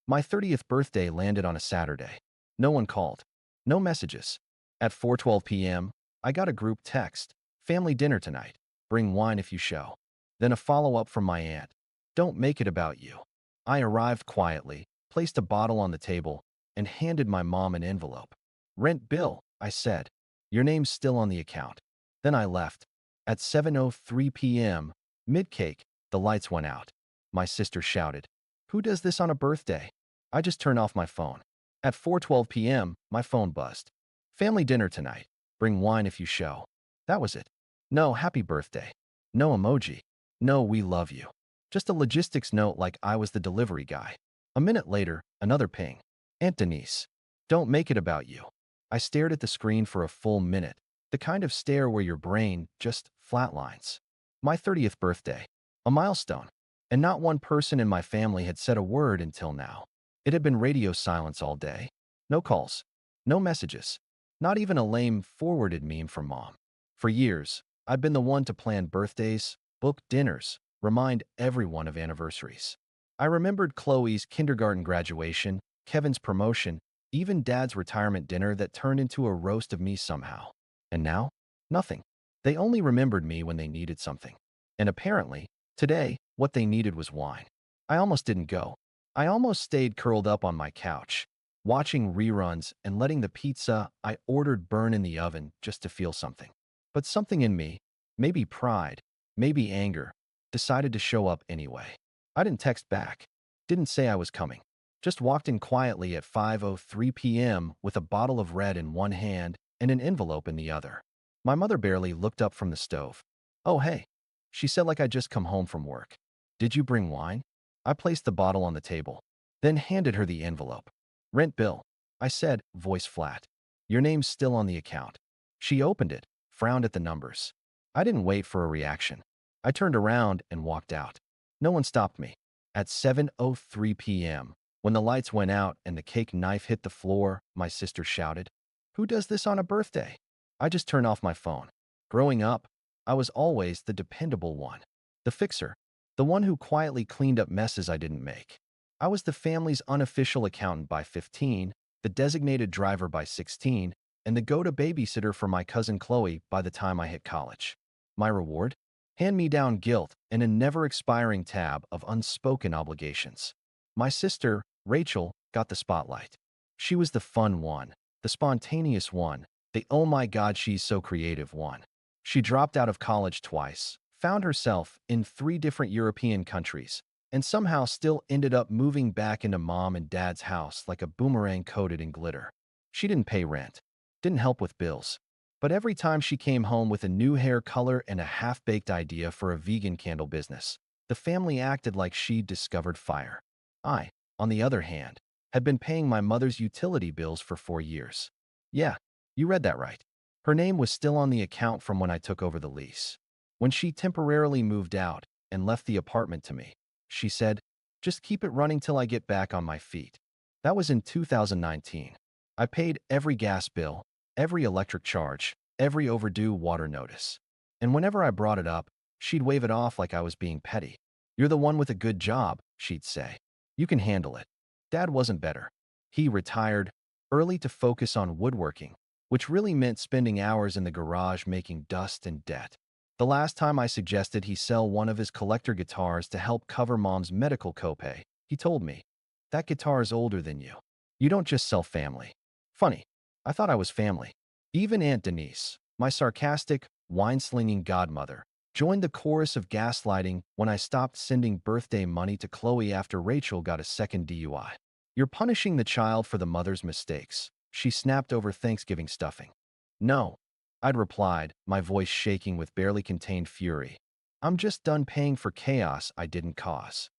My 30th birthday landed on a Saturday. No one called. No messages. At 4:12 p.m., I got a group text. Family dinner tonight. Bring wine if you show. Then a follow-up from my aunt. Don't make it about you. I arrived quietly, placed a bottle on the table, and handed my mom an envelope. Rent bill, I said. Your name's still on the account. Then I left. At 7:03 p.m., mid-cake, the lights went out. My sister shouted, "Who does this on a birthday?" I just turned off my phone. At 4:12 p.m., my phone buzzed. Family dinner tonight. Bring wine if you show. That was it. No happy birthday. No emoji. No we love you. Just a logistics note like I was the delivery guy. A minute later, another ping. Aunt Denise. Don't make it about you. I stared at the screen for a full minute, the kind of stare where your brain just flatlines. My 30th birthday. A milestone. And not one person in my family had said a word until now. It had been radio silence all day. No calls. No messages. Not even a lame forwarded meme from mom. For years, I'd been the one to plan birthdays, book dinners, remind everyone of anniversaries. I remembered Chloe's kindergarten graduation, Kevin's promotion, even Dad's retirement dinner that turned into a roast of me somehow. And now? Nothing. They only remembered me when they needed something. And apparently, today, what they needed was wine. I almost didn't go. I almost stayed curled up on my couch, watching reruns and letting the pizza I ordered burn in the oven just to feel something. But something in me, maybe pride, maybe anger, decided to show up anyway. I didn't text back, didn't say I was coming. Just walked in quietly at 5:03 p.m. with a bottle of red in one hand and an envelope in the other. My mother barely looked up from the stove. "Oh, hey," she said like I'd just come home from work. "Did you bring wine?" I placed the bottle on the table, then handed her the envelope. "Rent bill," I said, voice flat. "Your name's still on the account." She opened it, frowned at the numbers. I didn't wait for a reaction. I turned around and walked out. No one stopped me. At 7:03 p.m., when the lights went out and the cake knife hit the floor, my sister shouted, "Who does this on a birthday?" I just turned off my phone. Growing up, I was always the dependable one. The fixer. The one who quietly cleaned up messes I didn't make. I was the family's unofficial accountant by 15, the designated driver by 16, and the go-to babysitter for my cousin Chloe by the time I hit college. My reward? Hand-me-down guilt and a never-expiring tab of unspoken obligations. My sister, Rachel, got the spotlight. She was the fun one, the spontaneous one, the "oh my god she's so creative" one. She dropped out of college twice, found herself in 3 different European countries, and somehow still ended up moving back into mom and dad's house like a boomerang coated in glitter. She didn't pay rent, didn't help with bills, but every time she came home with a new hair color and a half-baked idea for a vegan candle business, the family acted like she'd discovered fire. I, on the other hand, had been paying my mother's utility bills for 4 years. Yeah, you read that right. Her name was still on the account from when I took over the lease. When she temporarily moved out and left the apartment to me, she said, "Just keep it running till I get back on my feet." That was in 2019. I paid every gas bill, every electric charge, every overdue water notice. And whenever I brought it up, she'd wave it off like I was being petty. "You're the one with a good job," she'd say. "You can handle it." Dad wasn't better. He retired early to focus on woodworking, which really meant spending hours in the garage making dust and debt. The last time I suggested he sell one of his collector guitars to help cover mom's medical copay, he told me, "That guitar is older than you. You don't just sell family." Funny, I thought I was family. Even Aunt Denise, my sarcastic, wine-slinging godmother, joined the chorus of gaslighting when I stopped sending birthday money to Chloe after Rachel got a second DUI. "You're punishing the child for the mother's mistakes," she snapped over Thanksgiving stuffing. "No," I'd replied, my voice shaking with barely contained fury. "I'm just done paying for chaos I didn't cause."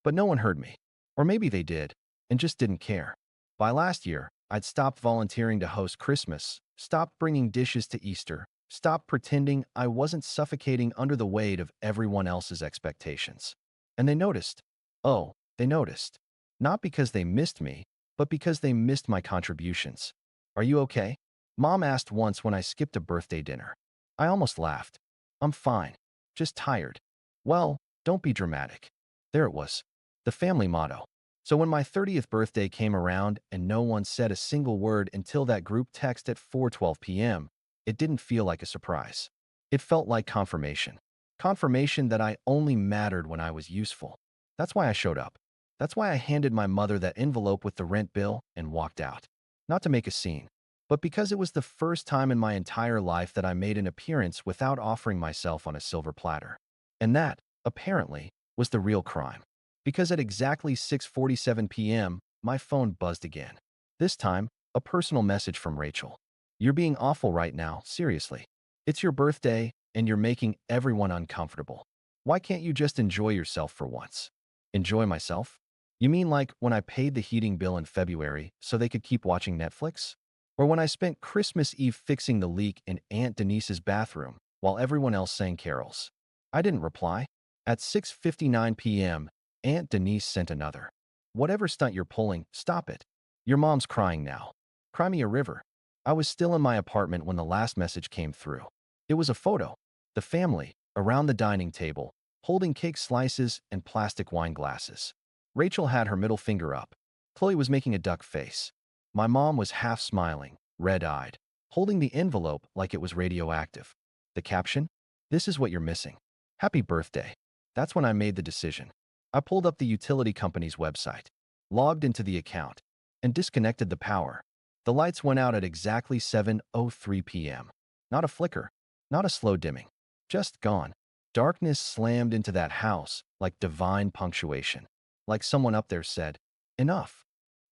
But no one heard me. Or maybe they did, and just didn't care. By last year, I'd stopped volunteering to host Christmas, stopped bringing dishes to Easter, stopped pretending I wasn't suffocating under the weight of everyone else's expectations. And they noticed. Oh, they noticed. Not because they missed me, but because they missed my contributions. "Are you okay?" Mom asked once when I skipped a birthday dinner. I almost laughed. "I'm fine. Just tired." "Well, don't be dramatic." There it was. The family motto. So when my 30th birthday came around and no one said a single word until that group text at 4:12 p.m., it didn't feel like a surprise. It felt like confirmation. Confirmation that I only mattered when I was useful. That's why I showed up. That's why I handed my mother that envelope with the rent bill and walked out. Not to make a scene, but because it was the first time in my entire life that I made an appearance without offering myself on a silver platter. And that, apparently, was the real crime. Because at exactly 6:47 p.m., my phone buzzed again. This time, a personal message from Rachel. You're being awful right now, seriously. It's your birthday, and you're making everyone uncomfortable. Why can't you just enjoy yourself for once? Enjoy myself? You mean like when I paid the heating bill in February so they could keep watching Netflix? Or when I spent Christmas Eve fixing the leak in Aunt Denise's bathroom while everyone else sang carols? I didn't reply. At 6:59 p.m., Aunt Denise sent another. Whatever stunt you're pulling, stop it. Your mom's crying now. Cry me a river. I was still in my apartment when the last message came through. It was a photo. The family, around the dining table, holding cake slices and plastic wine glasses. Rachel had her middle finger up. Chloe was making a duck face. My mom was half smiling, red-eyed, holding the envelope like it was radioactive. The caption? This is what you're missing. Happy birthday. That's when I made the decision. I pulled up the utility company's website, logged into the account, and disconnected the power. The lights went out at exactly 7:03 p.m. Not a flicker, not a slow dimming. Just gone. Darkness slammed into that house like divine punctuation. Like someone up there said, enough.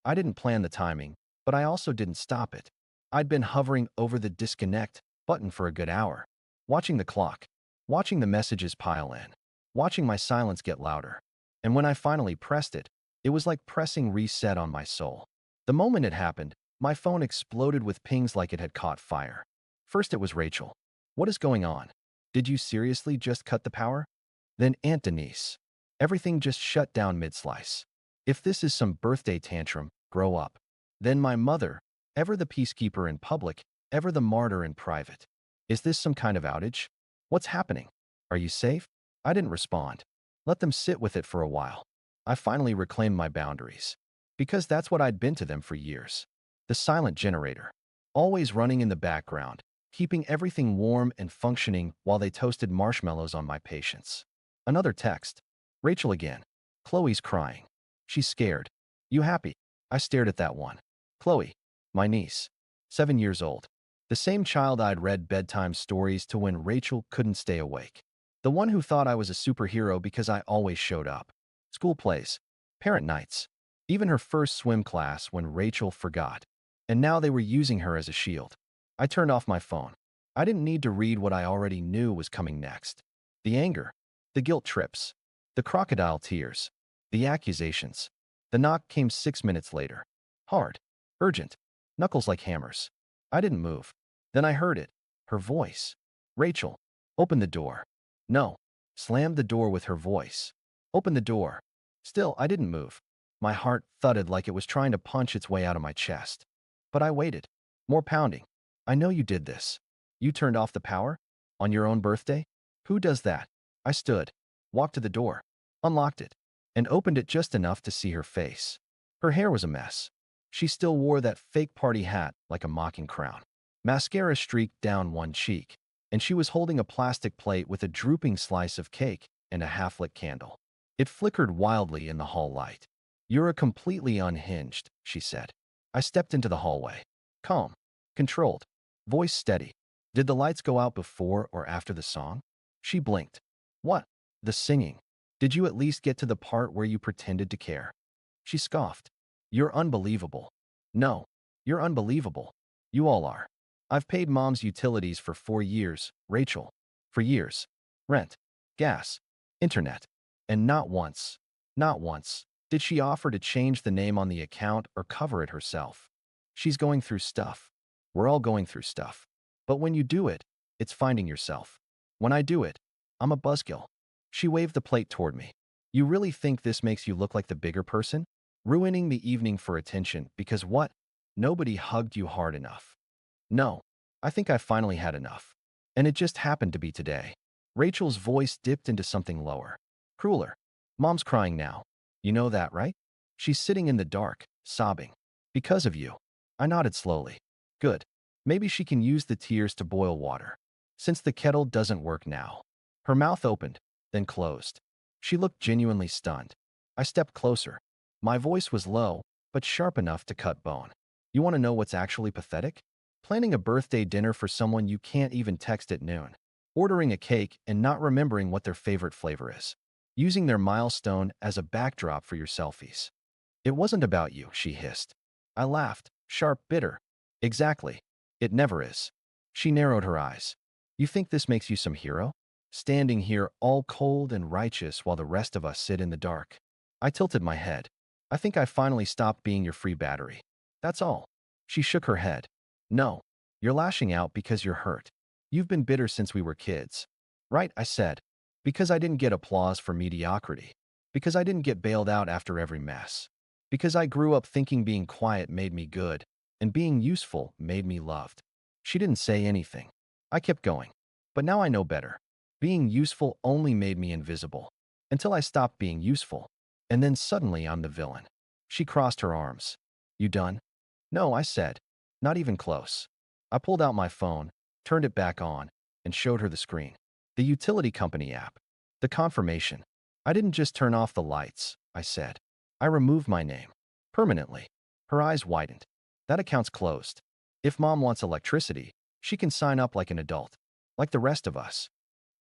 I didn't plan the timing, but I also didn't stop it. I'd been hovering over the disconnect button for a good hour, watching the clock, watching the messages pile in, watching my silence get louder. And when I finally pressed it, it was like pressing reset on my soul. The moment it happened, my phone exploded with pings like it had caught fire. First it was Rachel. What is going on? Did you seriously just cut the power? Then Aunt Denise. Everything just shut down mid-slice. If this is some birthday tantrum, grow up. Then my mother, ever the peacekeeper in public, ever the martyr in private. Is this some kind of outage? What's happening? Are you safe? I didn't respond. Let them sit with it for a while. I finally reclaimed my boundaries. Because that's what I'd been to them for years. The silent generator. Always running in the background, keeping everything warm and functioning while they toasted marshmallows on my patience. Another text. Rachel again. Chloe's crying. She's scared. You happy? I stared at that one. Chloe. My niece. 7 years old. The same child I'd read bedtime stories to when Rachel couldn't stay awake. The one who thought I was a superhero because I always showed up. School plays. Parent nights. Even her first swim class when Rachel forgot. And now they were using her as a shield. I turned off my phone. I didn't need to read what I already knew was coming next. The anger. The guilt trips. The crocodile tears. The accusations. The knock came 6 minutes later. Hard. Urgent. Knuckles like hammers. I didn't move. Then I heard it. Her voice. Rachel. Open the door. No. Slammed the door with her voice. Open the door. Still, I didn't move. My heart thudded like it was trying to punch its way out of my chest. But I waited. More pounding. I know you did this. You turned off the power? On your own birthday? Who does that? I stood, walked to the door, unlocked it, and opened it just enough to see her face. Her hair was a mess. She still wore that fake party hat like a mocking crown. Mascara streaked down one cheek, and she was holding a plastic plate with a drooping slice of cake and a half-lit candle. It flickered wildly in the hall light. You're a completely unhinged, she said. I stepped into the hallway. Calm, controlled, voice steady. Did the lights go out before or after the song? She blinked. What? The singing. Did you at least get to the part where you pretended to care? She scoffed. You're unbelievable. No, you're unbelievable. You all are. I've paid Mom's utilities for 4 years, Rachel. For years. Rent, gas, internet. And not once, did she offer to change the name on the account or cover it herself. She's going through stuff. We're all going through stuff. But when you do it, it's finding yourself. When I do it, I'm a buzzkill. She waved the plate toward me. You really think this makes you look like the bigger person? Ruining the evening for attention because what? Nobody hugged you hard enough. No, I think I finally had enough. And it just happened to be today. Rachel's voice dipped into something lower. Crueler. Mom's crying now. You know that, right? She's sitting in the dark, sobbing. Because of you. I nodded slowly. Good. Maybe she can use the tears to boil water. Since the kettle doesn't work now. Her mouth opened, then closed. She looked genuinely stunned. I stepped closer. My voice was low, but sharp enough to cut bone. You want to know what's actually pathetic? Planning a birthday dinner for someone you can't even text at noon. Ordering a cake and not remembering what their favorite flavor is. Using their milestone as a backdrop for your selfies. It wasn't about you, she hissed. I laughed, sharp, bitter. Exactly. It never is. She narrowed her eyes. You think this makes you some hero? Standing here all cold and righteous while the rest of us sit in the dark. I tilted my head. I think I finally stopped being your free battery. That's all. She shook her head. No. You're lashing out because you're hurt. You've been bitter since we were kids. Right, I said. Because I didn't get applause for mediocrity. Because I didn't get bailed out after every mess. Because I grew up thinking being quiet made me good, and being useful made me loved. She didn't say anything. I kept going. But now I know better. Being useful only made me invisible. Until I stopped being useful. And then suddenly I'm the villain. She crossed her arms. You done? No, I said. Not even close. I pulled out my phone, turned it back on, and showed her the screen. The utility company app. The confirmation. I didn't just turn off the lights, I said. I removed my name. Permanently. Her eyes widened. That account's closed. If Mom wants electricity, she can sign up like an adult. Like the rest of us.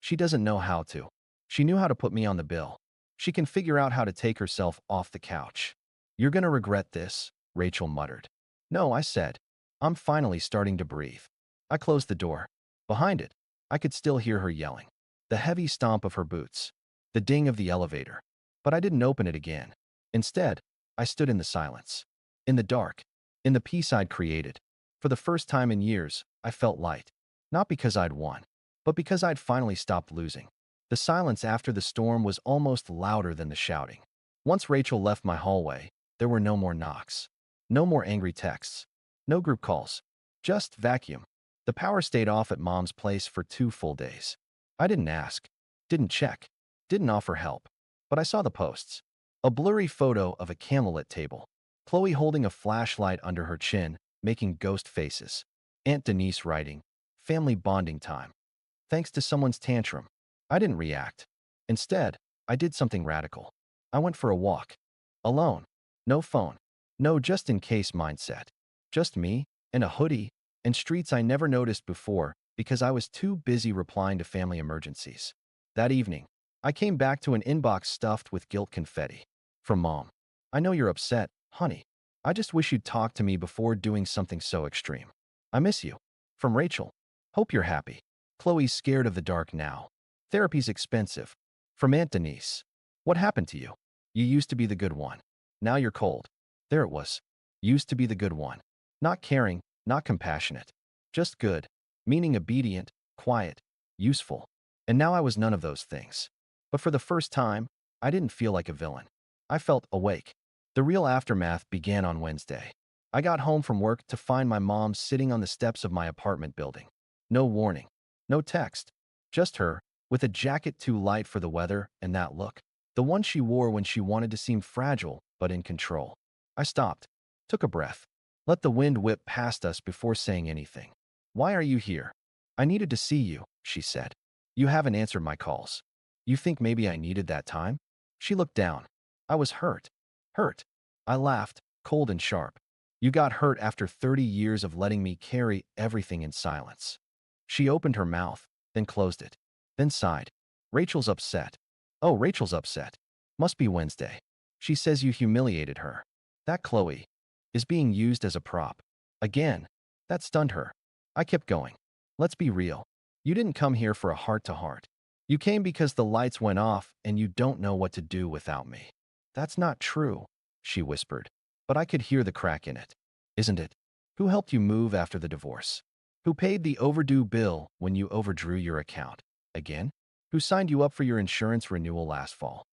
She doesn't know how to. She knew how to put me on the bill. She can figure out how to take herself off the couch. You're gonna regret this, Rachel muttered. No, I said. I'm finally starting to breathe. I closed the door. Behind it, I could still hear her yelling. The heavy stomp of her boots. The ding of the elevator. But I didn't open it again. Instead, I stood in the silence. In the dark. In the peace I'd created. For the first time in years, I felt light. Not because I'd won, but because I'd finally stopped losing. The silence after the storm was almost louder than the shouting. Once Rachel left my hallway, there were no more knocks. No more angry texts. No group calls. Just vacuum. The power stayed off at Mom's place for 2 full days. I didn't ask. Didn't check. Didn't offer help. But I saw the posts. A blurry photo of a candlelit table. Chloe holding a flashlight under her chin, making ghost faces. Aunt Denise writing, family bonding time. Thanks to someone's tantrum. I didn't react. Instead, I did something radical. I went for a walk. Alone. No phone. No just-in-case mindset. Just me, in a hoodie, and streets I never noticed before because I was too busy replying to family emergencies. That evening, I came back to an inbox stuffed with guilt confetti. From Mom. I know you're upset, honey. I just wish you'd talk to me before doing something so extreme. I miss you. From Rachel. Hope you're happy. Chloe's scared of the dark now. Therapy's expensive. From Aunt Denise. What happened to you? You used to be the good one. Now you're cold. There it was. Used to be the good one. Not caring, not compassionate. Just good. Meaning obedient, quiet, useful. And now I was none of those things. But for the first time, I didn't feel like a villain. I felt awake. The real aftermath began on Wednesday. I got home from work to find my mom sitting on the steps of my apartment building. No warning. No text. Just her, with a jacket too light for the weather and that look. The one she wore when she wanted to seem fragile but in control. I stopped. Took a breath. Let the wind whip past us before saying anything. Why are you here? I needed to see you, she said. You haven't answered my calls. You think maybe I needed that time? She looked down. I was hurt. Hurt. I laughed, cold and sharp. You got hurt after 30 years of letting me carry everything in silence. She opened her mouth, then closed it. Then sighed. Rachel's upset. Oh, Rachel's upset. Must be Wednesday. She says you humiliated her. That Chloe is being used as a prop. Again. That stunned her. I kept going. Let's be real. You didn't come here for a heart-to-heart. You came because the lights went off and you don't know what to do without me. That's not true, she whispered. But I could hear the crack in it. Isn't it? Who helped you move after the divorce? Who paid the overdue bill when you overdrew your account? Again? Who signed you up for your insurance renewal last fall?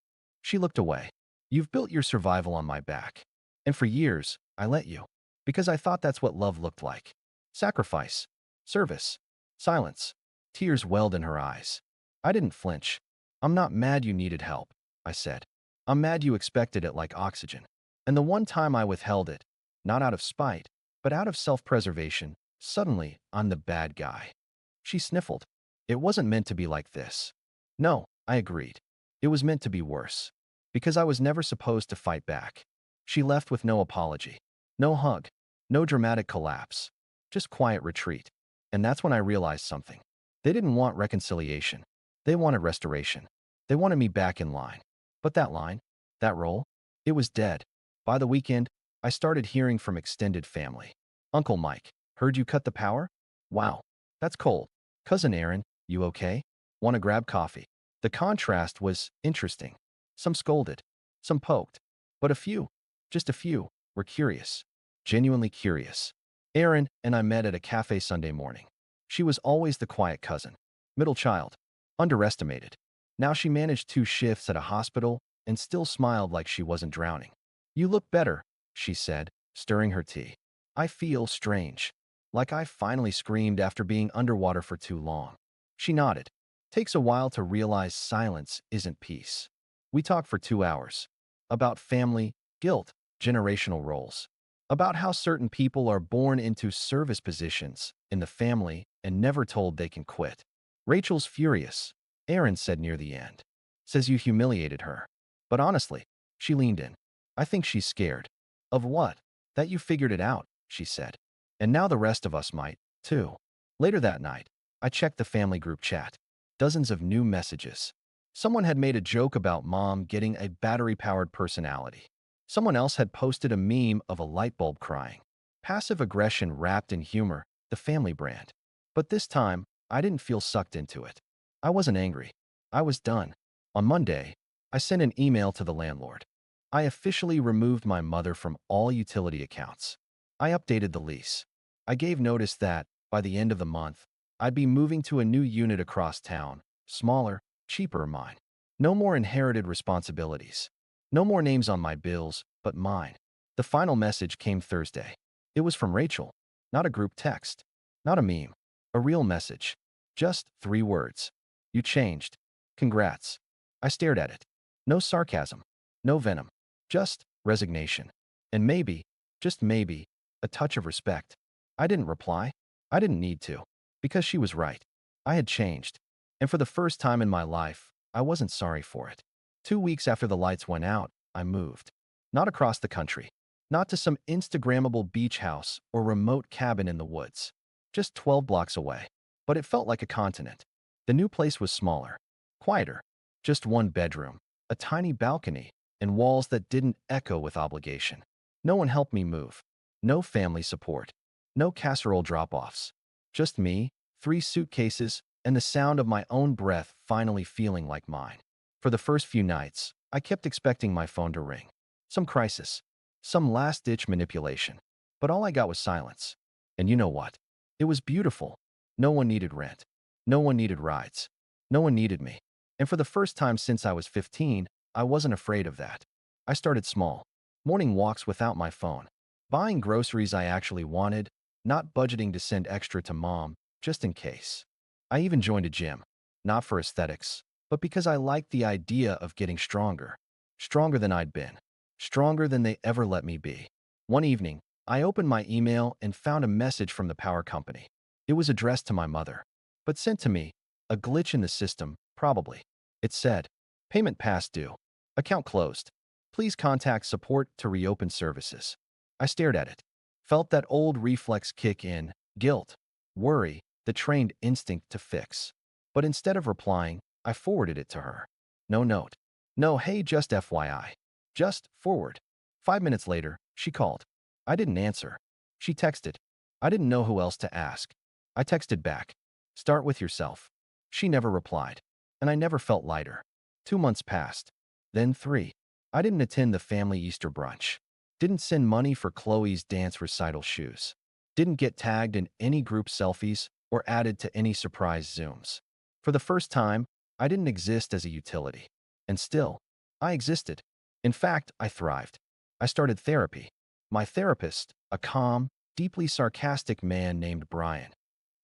She looked away. You've built your survival on my back. And for years, I let you. Because I thought that's what love looked like. Sacrifice. Service. Silence. Tears welled in her eyes. I didn't flinch. I'm not mad you needed help, I said. I'm mad you expected it like oxygen. And the one time I withheld it, not out of spite, but out of self-preservation, suddenly I'm the bad guy. She sniffled. It wasn't meant to be like this. No, I agreed. It was meant to be worse. Because I was never supposed to fight back. She left with no apology. No hug. No dramatic collapse. Just quiet retreat. And that's when I realized something. They didn't want reconciliation. They wanted restoration. They wanted me back in line. But that line, that role, it was dead. By the weekend, I started hearing from extended family. Uncle Mike, heard you cut the power? Wow, that's cold. Cousin Aaron, you okay? Want to grab coffee? The contrast was interesting. Some scolded, some poked, but a few, just a few, were curious. Genuinely curious. Aaron and I met at a cafe Sunday morning. She was always the quiet cousin. Middle child. Underestimated. Now she managed 2 shifts at a hospital and still smiled like she wasn't drowning. You look better, she said, stirring her tea. I feel strange. Like I finally screamed after being underwater for too long. She nodded. Takes a while to realize silence isn't peace. We talked for 2 hours. About family, guilt, generational roles. About how certain people are born into service positions in the family and never told they can quit. Rachel's furious, Aaron said near the end. Says you humiliated her. But honestly, she leaned in. I think she's scared. Of what? That you figured it out, she said. And now the rest of us might, too. Later that night, I checked the family group chat. Dozens of new messages. Someone had made a joke about mom getting a battery-powered personality. Someone else had posted a meme of a light bulb crying. Passive aggression wrapped in humor, the family brand. But this time, I didn't feel sucked into it. I wasn't angry. I was done. On Monday, I sent an email to the landlord. I officially removed my mother from all utility accounts. I updated the lease. I gave notice that, by the end of the month, I'd be moving to a new unit across town, smaller, cheaper mine. No more inherited responsibilities. No more names on my bills, but mine. The final message came Thursday. It was from Rachel. Not a group text. Not a meme. A real message. Just 3 words. You changed. Congrats. I stared at it. No sarcasm. No venom. Just resignation. And maybe, just maybe, a touch of respect. I didn't reply. I didn't need to. Because she was right. I had changed. And for the first time in my life, I wasn't sorry for it. 2 weeks after the lights went out, I moved. Not across the country. Not to some Instagrammable beach house or remote cabin in the woods. Just 12 blocks away. But it felt like a continent. The new place was smaller. Quieter. Just 1 bedroom. A tiny balcony. And walls that didn't echo with obligation. No one helped me move. No family support. No casserole drop-offs. Just me, 3 suitcases, and the sound of my own breath finally feeling like mine. For the first few nights, I kept expecting my phone to ring. Some crisis. Some last-ditch manipulation. But all I got was silence. And you know what? It was beautiful. No one needed rent. No one needed rides. No one needed me. And for the first time since I was 15, I wasn't afraid of that. I started small. Morning walks without my phone. Buying groceries I actually wanted, not budgeting to send extra to mom, just in case. I even joined a gym. Not for aesthetics, but because I liked the idea of getting stronger. Stronger than I'd been. Stronger than they ever let me be. One evening, I opened my email and found a message from the power company. It was addressed to my mother, but sent to me. A glitch in the system, probably. It said, payment past due. Account closed. Please contact support to reopen services. I stared at it. Felt that old reflex kick in, guilt, worry, the trained instinct to fix. But instead of replying, I forwarded it to her. No note. No hey, just FYI. Just forward. 5 minutes later, she called. I didn't answer. She texted. I didn't know who else to ask. I texted back. Start with yourself. She never replied. And I never felt lighter. 2 months passed. Then 3. I didn't attend the family Easter brunch. Didn't send money for Chloe's dance recital shoes. Didn't get tagged in any group selfies or added to any surprise Zooms. For the first time, I didn't exist as a utility. And still, I existed. In fact, I thrived. I started therapy. My therapist, a calm, deeply sarcastic man named Brian,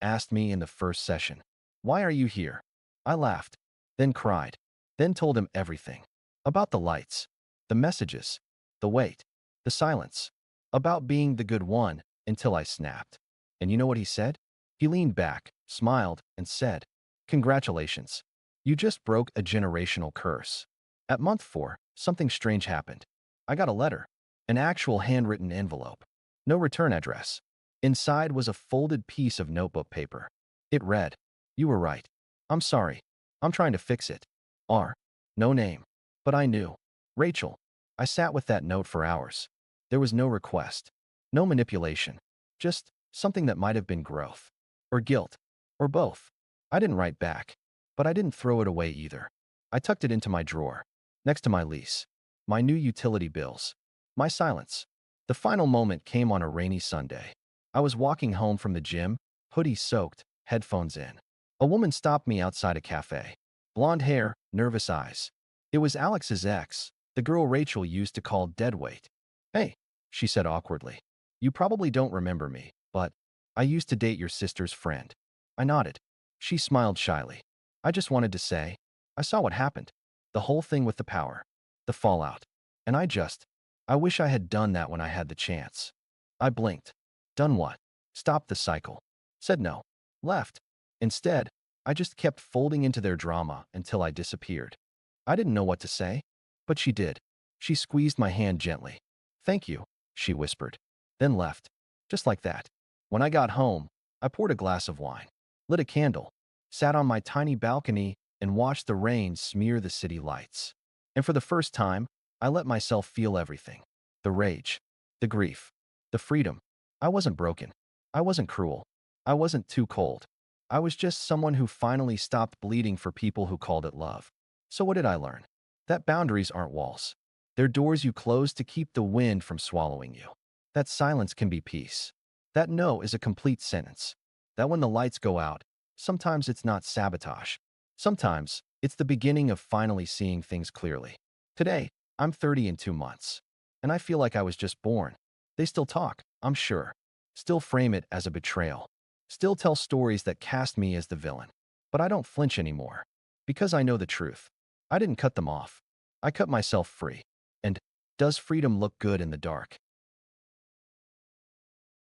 asked me in the first session, "Why are you here?" I laughed, then cried, then told him everything. About the lights, the messages, the wait, The silence. About being the good one until I snapped. And you know what he said? He leaned back, smiled, and said, "Congratulations. You just broke a generational curse." At month 4, something strange happened. I got a letter. An actual handwritten envelope. No return address. Inside was a folded piece of notebook paper. It read, "You were right. I'm sorry. I'm trying to fix it. R. No name. But I knew. Rachel." I sat with that note for hours. There was no request. No manipulation. Just something that might have been growth. Or guilt. Or both. I didn't write back. But I didn't throw it away either. I tucked it into my drawer. Next to my lease. My new utility bills. My silence. The final moment came on a rainy Sunday. I was walking home from the gym, hoodie soaked, headphones in. A woman stopped me outside a cafe. Blonde hair, nervous eyes. It was Alex's ex, the girl Rachel used to call deadweight. "Hey," she said awkwardly. "You probably don't remember me, but I used to date your sister's friend." I nodded. She smiled shyly. "I just wanted to say, I saw what happened. The whole thing with the power. The fallout. And I wish I had done that when I had the chance." I blinked. Done what? Stopped the cycle. Said no. Left. Instead, I just kept folding into their drama until I disappeared. I didn't know what to say, but she did. She squeezed my hand gently. "Thank you," she whispered, then left. Just like that. When I got home, I poured a glass of wine, lit a candle, sat on my tiny balcony, and watched the rain smear the city lights. And for the first time, I let myself feel everything. The rage, the grief, the freedom. I wasn't broken. I wasn't cruel. I wasn't too cold. I was just someone who finally stopped bleeding for people who called it love. So what did I learn? That boundaries aren't walls. They're doors you close to keep the wind from swallowing you. That silence can be peace. That no is a complete sentence. That when the lights go out, sometimes it's not sabotage. Sometimes it's the beginning of finally seeing things clearly. Today, I'm 30 in 2 months. And I feel like I was just born. They still talk, I'm sure. Still frame it as a betrayal. Still tell stories that cast me as the villain. But I don't flinch anymore. Because I know the truth. I didn't cut them off. I cut myself free. And does freedom look good in the dark?